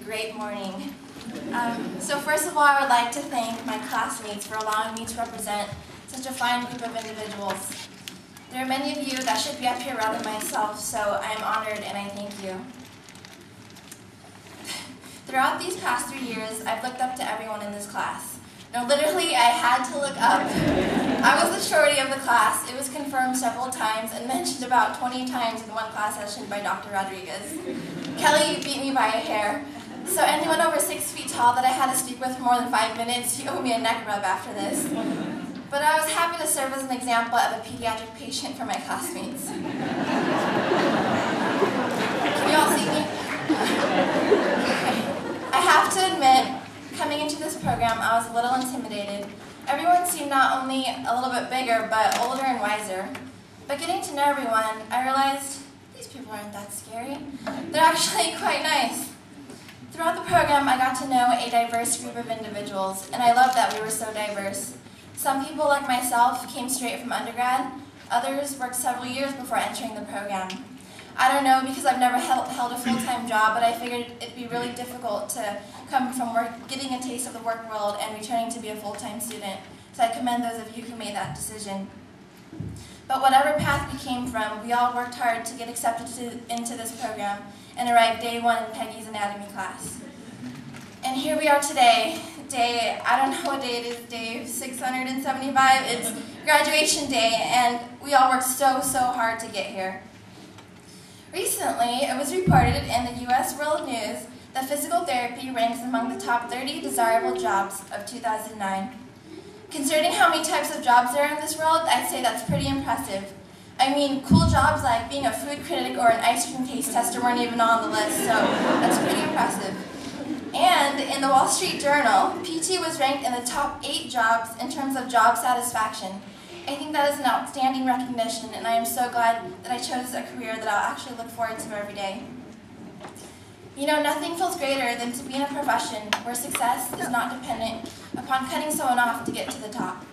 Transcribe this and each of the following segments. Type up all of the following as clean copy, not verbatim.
great morning. So first of all, I would like to thank my classmates for allowing me to represent such a fine group of individuals. There are many of you that should be up here rather than myself, so I am honored and I thank you. Throughout these past 3 years, I've looked up to everyone in this class. No, literally, I had to look up. I was the shorty of the class. It was confirmed several times and mentioned about 20 times in one class session by Dr. Rodriguez. Kelly, you beat me by a hair. So anyone over 6 feet tall that I had to speak with for more than 5 minutes, you owe me a neck rub after this. But I was happy to serve as an example of a pediatric patient for my classmates. Can you all see me? I have to admit, coming into this program, I was a little intimidated. Everyone seemed not only a little bit bigger, but older and wiser. But getting to know everyone, I realized these people aren't that scary. They're actually quite nice. Throughout the program, I got to know a diverse group of individuals, and I love that we were so diverse. Some people, like myself, came straight from undergrad. Others worked several years before entering the program. I don't know, because I've never held a full-time job, but I figured it'd be really difficult to come from work, getting a taste of the work world and returning to be a full-time student. So I commend those of you who made that decision. But whatever path we came from, we all worked hard to get accepted into this program and arrived day one in Peggy's anatomy class. And here we are today, I don't know what day it is, day 675. It's graduation day, and we all worked so hard to get here. Recently, it was reported in the U.S. World News that physical therapy ranks among the top 30 desirable jobs of 2009. Considering how many types of jobs there are in this world, I'd say that's pretty impressive. I mean, cool jobs like being a food critic or an ice cream taste tester weren't even on the list, so that's pretty impressive. And in the Wall Street Journal, PT was ranked in the top 8 jobs in terms of job satisfaction. I think that is an outstanding recognition, and I am so glad that I chose a career that I'll actually look forward to every day. You know, nothing feels greater than to be in a profession where success is not dependent upon cutting someone off to get to the top.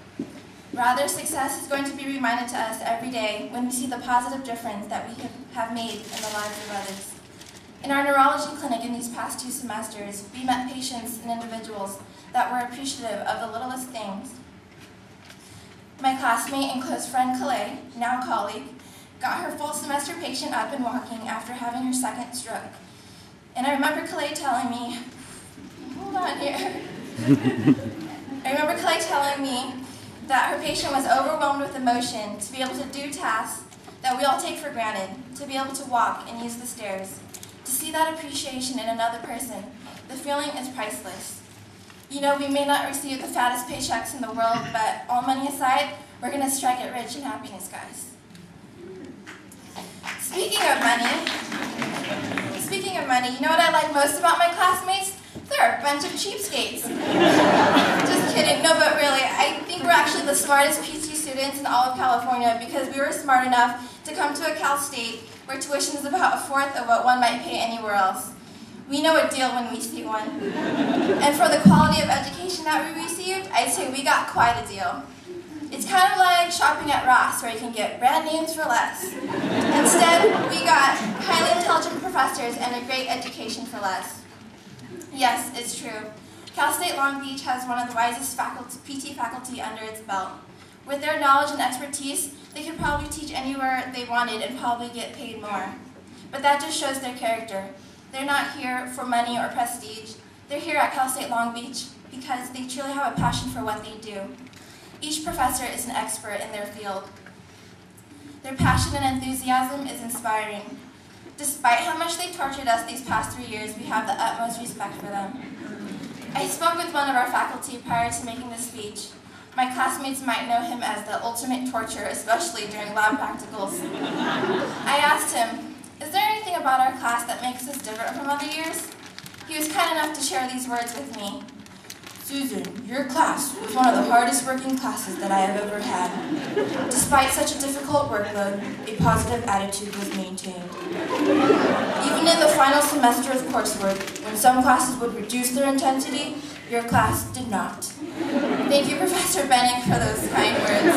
Rather, success is going to be reminded to us every day when we see the positive difference that we have made in the lives of others. In our neurology clinic in these past 2 semesters, we met patients and individuals that were appreciative of the littlest things. My classmate and close friend Calais, now colleague, got her full semester patient up and walking after having her 2nd stroke. And I remember Calais telling me, hold on here. I remember Calais telling me that her patient was overwhelmed with emotion to be able to do tasks that we all take for granted, to be able to walk and use the stairs. To see that appreciation in another person, the feeling is priceless. You know, we may not receive the fattest paychecks in the world, but all money aside, we're going to strike it rich in happiness, guys. Speaking of money, you know what I like most about my classmates? They're a bunch of cheapskates. Just kidding, no, but really, I think we're actually the smartest PT students in all of California because we were smart enough to come to a Cal State where tuition is about 1/4 of what one might pay anywhere else. We know a deal when we see one. And for the quality of education that we received, I'd say we got quite a deal. It's kind of like shopping at Ross, where you can get brand names for less. Instead, we got highly intelligent professors and a great education for less. Yes, it's true. Cal State Long Beach has one of the wisest PT faculty under its belt. With their knowledge and expertise, they could probably teach anywhere they wanted and probably get paid more. But that just shows their character. They're not here for money or prestige. They're here at Cal State Long Beach because they truly have a passion for what they do. Each professor is an expert in their field. Their passion and enthusiasm is inspiring. Despite how much they tortured us these past 3 years, we have the utmost respect for them. I spoke with one of our faculty prior to making this speech. My classmates might know him as the ultimate torture, especially during lab practicals. I asked him, is there anything about our class that makes us different from other years? He was kind enough to share these words with me. Susan, your class was one of the hardest working classes that I have ever had. Despite such a difficult workload, a positive attitude was maintained. Even in the final semester of coursework, when some classes would reduce their intensity, your class did not. Thank you, Professor Bennick, for those kind words.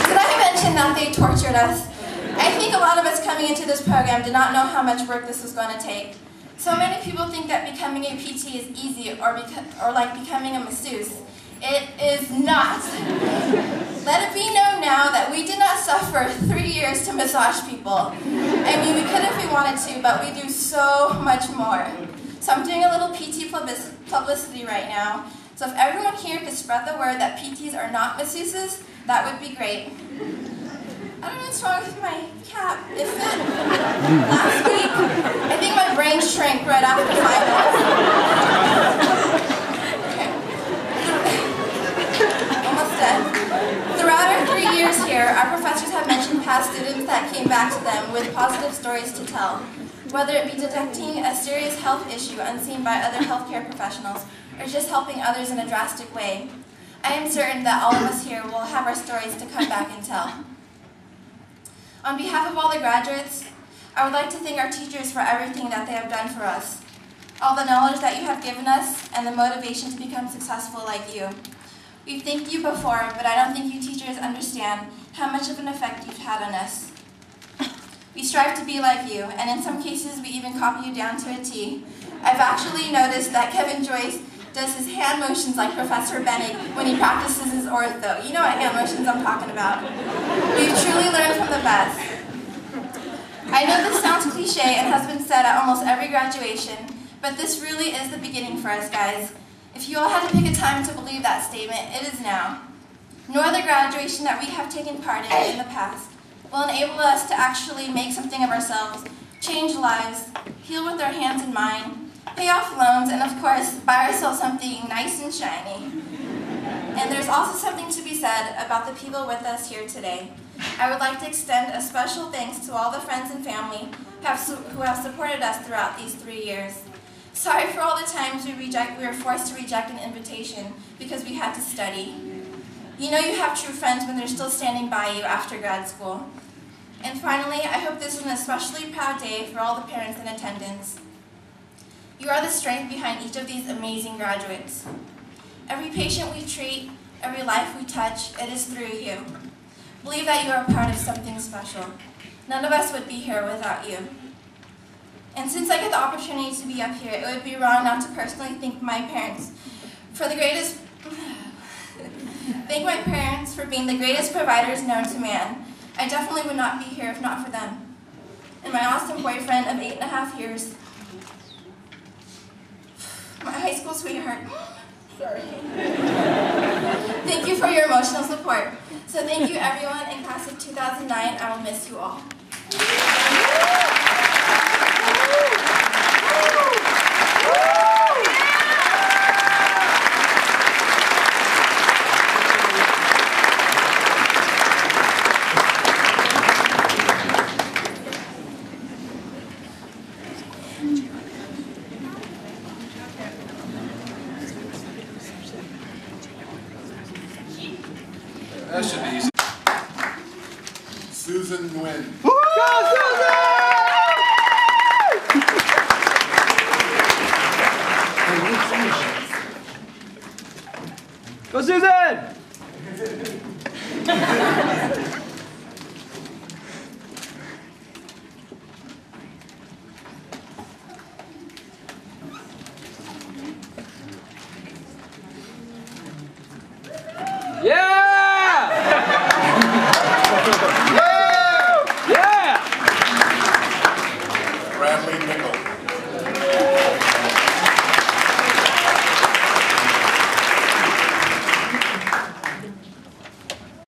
Did I mention that they tortured us? coming into this program did not know how much work this was going to take. So many people think that becoming a PT is easy or like becoming a masseuse. It is not. Let it be known now that we did not suffer 3 years to massage people. I mean, we could if we wanted to, but we do so much more. So I'm doing a little PT publicity right now. So if everyone here could spread the word that PTs are not masseuses, that would be great. I don't know what's wrong with my cap. It fit last week. I think my brain shrank right after 5 minutes. Okay. Almost done. Throughout our 3 years here, our professors have mentioned past students that came back to them with positive stories to tell, whether it be detecting a serious health issue unseen by other healthcare professionals, or just helping others in a drastic way. I am certain that all of us here will have our stories to come back and tell. On behalf of all the graduates, I would like to thank our teachers for everything that they have done for us, all the knowledge that you have given us, and the motivation to become successful like you. We've thanked you before, but I don't think you teachers understand how much of an effect you've had on us. We strive to be like you, and in some cases we even copy you down to a T. I've actually noticed that Kevin Joyce does his hand motions like Professor Bennett when he practices his ortho. You know what hand motions I'm talking about. We've truly learned from the best. I know this sounds cliche and has been said at almost every graduation, but this really is the beginning for us, guys. If you all had to pick a time to believe that statement, it is now. No other graduation that we have taken part in the past will enable us to actually make something of ourselves, change lives, heal with our hands and mind, pay off loans, and of course, buy ourselves something nice and shiny. And there's also something to be said about the people with us here today. I would like to extend a special thanks to all the friends and family who have supported us throughout these 3 years. Sorry for all the times we were forced to reject an invitation because we had to study. You know you have true friends when they're still standing by you after grad school. And finally, I hope this is an especially proud day for all the parents in attendance. You are the strength behind each of these amazing graduates. Every patient we treat, every life we touch, it is through you. Believe that you are a part of something special. None of us would be here without you. And since I get the opportunity to be up here, it would be wrong not to personally thank my parents for being the greatest providers known to man. I definitely would not be here if not for them. And my awesome boyfriend of 8.5 years. My high school sweetheart. Sorry. Thank you for your emotional support. So thank you everyone in class of 2009. I will miss you all. That should be easy. Susan Nguyen. Go Susan! Go Susan! Yeah! Bradley Nichols.